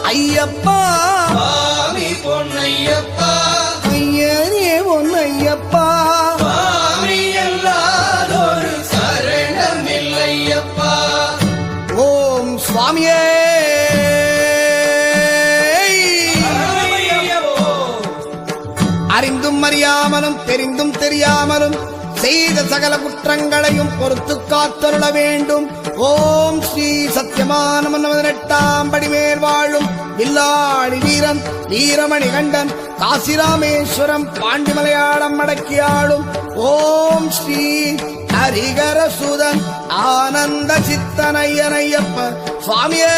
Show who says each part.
Speaker 1: ஐயப்பா
Speaker 2: சுவாமி பொன்னையப்பா
Speaker 1: ஐயனே பொன்னையப்பா
Speaker 2: சுவாமி எல்லாதொரு சரணம் இல்லையப்பா.
Speaker 1: ஓம் சுவாமியே அறிந்தும் அறியாமலும் தெரிந்தும் தெரியாமலும் செய்த சகல குற்றங்களையும் பொறுத்து காத்தருள வேண்டும். ஓம் ஸ்ரீ சத்தியமான 18ஆம் படிமேல் வாழும் வில்லாளி வீரன் வீரமணி கண்டன் காசிராமேஸ்வரம் பாண்டிமலையாளம் அடக்கியாளும் ஓம் ஸ்ரீ ஹரிகரசுதன் ஆனந்த சித்தனையனையப்ப சுவாமியே.